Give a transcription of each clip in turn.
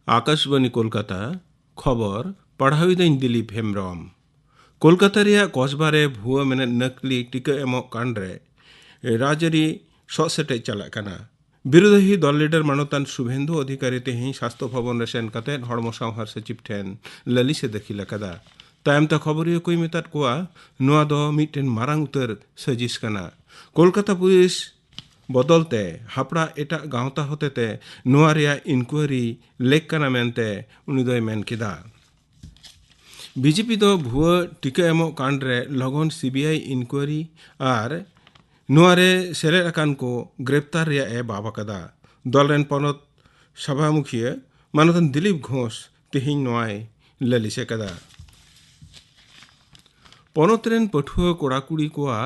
आकाशवाणी कोलकाता खबर पढ़ाई दिलीप हेम्ब्रम। कोलकाता रे कस्बारे भुआ मेने नकली टीका एमो कांड्रे राजरी ससेटे चला कना। बिरोधी दल लीडर मानतान शुभेंदु अधिकारी तेही स्वास्थ्य भवन सेन कते हड़मो संहार सचिव ठेन ललिसे दखिल कदा। तायम ता खबरियो कोई मेतात कोआ नुआ दो मिटेन मारांग उतर सजिस कना। कोलकाता पुलिस बदलते हापड़ा एटा गांवता होते नुआ रिया इनक्वायरी लेक कना मेनते उनी दोय मेन किदा। बीजेपी दो भुआ टीका एमो कांड्रे लगन सीबीआई इनक्वायरी आर नुआरे सेलेद अकान को ग्रेप्तार रिया ए बाबा कदा। दलरेन पनत सभामुखिया मानतन दिलीप घोष तेहिं नोआय ललिसे कदा। पनतरेन पठुआ कोड़ाकुड़ी कोआ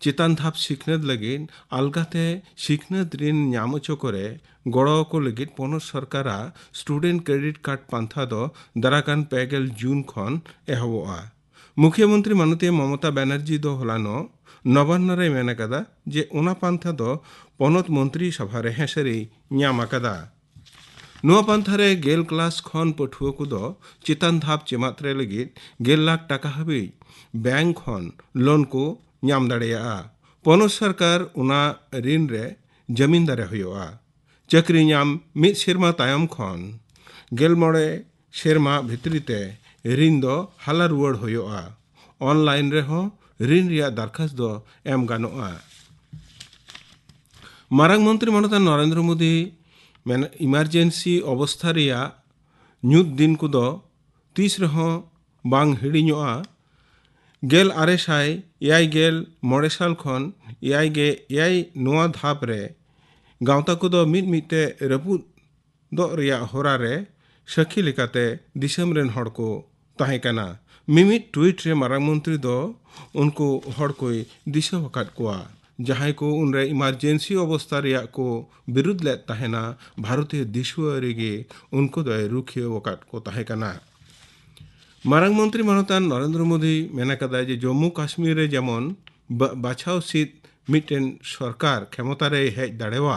चितान धाप सिखनत लगिन अलगाते सिखनत ऋण ᱧᱟᱢ करे गड़ो को लगिन पनत सरकारा स्टूडेंट क्रेडिट कार्ड पांथा दो दाराकान पेगेल जून खन एहबोआ। मुख्यमंत्री माननीय ममता बनर्जी दो हलानो नवान्न रे मेन कदा जे ओना पांथा दो पनत मंत्री सभा रे हेसरी ᱧᱟᱢ कदा। नुआ पांथा रे 10 क्लास खन पठुआ को दो चितान धाप चेमात्रे लगिन 10 लाख टाका हाबी बैंक खन लोन को ᱧᱟᱢ दाड़ेया। पनत सरकार उना ऋण रे जमींदारे हुआ। चाकरी ᱧᱟᱢ मिद सेरमा तायम खन 16 सेरमा भितरीते ऋण दो हाला रुवाड़ हुआ। ऑनलाइन रे हो ऋण रिया दरखास्त दो एम गानोआ। मारांग मंत्री मानता नरेंद्र मोदी मेन इमारजेंसी अवस्था रिया ᱧᱩᱛ दिन को दो 30 रहो बांग हिड़िñोआ। 1986 साल खन 86 नोआ धाप रे गांवता को दो मिद मिदते रपुद दो रिया होरा रे सखी लेकाते दिसम रेन हड़ को ताहे कना। मिमिद ट्वीट रे मारांग मंत्री दो उनको हड़ कोई दिशा वकात कोआ जहां को उनरे इमरजेंसी अवस्था रिया को विरुद्ध ले ताहेना भारतीय दिशुआरी गे उनको दो रुखिया वकात को ताहे कना। मारांग मंत्री मानतान नरेंद्र मोदी मेना कदा जे जम्मू काश्मीर रे जेमन बाछाव सीट मिटेन सरकार क्षमता रे हेज दाड़ेवा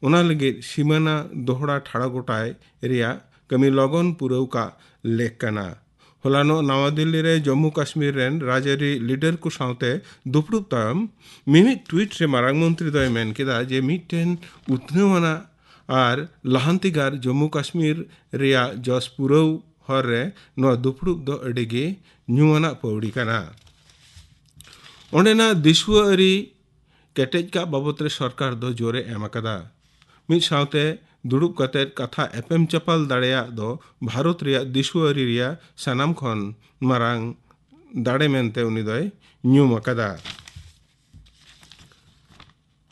उना लगे सीमाना दोहड़ा ठाड़ा गोटाय रिया कमी लगन पुरव का लेख कना। होलानो नवा दिल्ली रे जम्मू काश्मीर रेन राजारी लीडर को सावते दुपड़ुब तायम मिमिद ट्वीट रे मारांग मंत्री दय मेन केदा जे मिटेन उतनवाना आर लहांतिगार जम्मू काश्मीर रिया जस पुरव हर रे नो दुपड़ुब दो अडेगे ᱧᱩᱣᱟᱱᱟ पौड़ी कना। ओंडेना दिशुआरी केटेज का बाबत रे सरकार दो जोरे एम कदा। मिद सावते दुड़ुब कते कथा एपेम चपाल दाड़ेया दो भारत रिया दिशुआरी रिया सानाम खन मारांग दाड़े मेनते उनी दोय ᱧᱩᱢ कदा।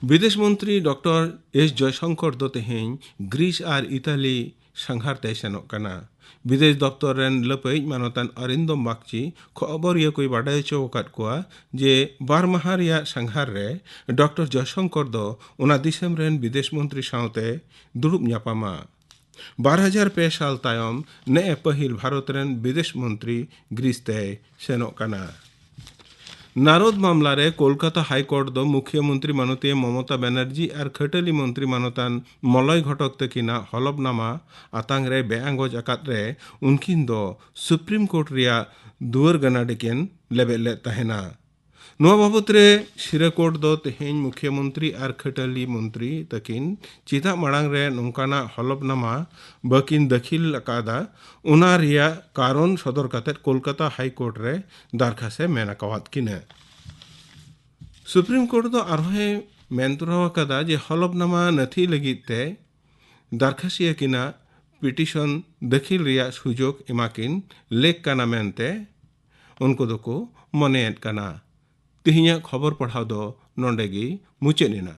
विदेश मंत्री डॉक्टर एस जयशंकर दो तेहें ग्रीस और इताली संघारते सेनोक कना। विदेश दफ्तर रेन लपई मानतान अरिंदम बागची खबर ये कोई बाडाय चौकात कोआ जे 12 माह रिया संघार रे डॉक्टर जयशंकर दो उना दिसम रेन विदेश मंत्री सावते दुड़ुब ᱧᱟᱯᱟᱢᱟ। 2002 साल तायम ने पहिल भारत रेन विदेश मंत्री ग्रीस ते सेनोक कना। नारद मामला रे कोलकाता हाईकोर्ट दो मुख्यमंत्री माननीय ममता बनर्जी और खटली मंत्री मानतान मलय घटक तकिना हलफनामा आतांग रे बेआंगोज अकात रे उनकिन दो सुप्रीम कोर्ट रिया दुआर गनाडिकेन लेबेले तहेना। नुआ बाबत रे सिरा कोर्ट दो तेहें मुख्यमंत्री और खटली मंत्री तकिन चिता मांग रे नोंकाना हलफनामा बकिन दखिल अकादा उना रिया कारण सदर कते कोलकाता हाईकोर्ट रे दरखासे मेना कवात किने। सुप्रीम कोर्ट दो आरहे मेनतुरा कदा जे हलफनामा नथी लगिते दरखासिया किना पिटिशन दखिल रिया सुजोग इमाकिन लेख कना मेनते उनको दो को मनेत कना। तिहिया खबर पढ़ाव दो नोंडेगी मुचेनिना।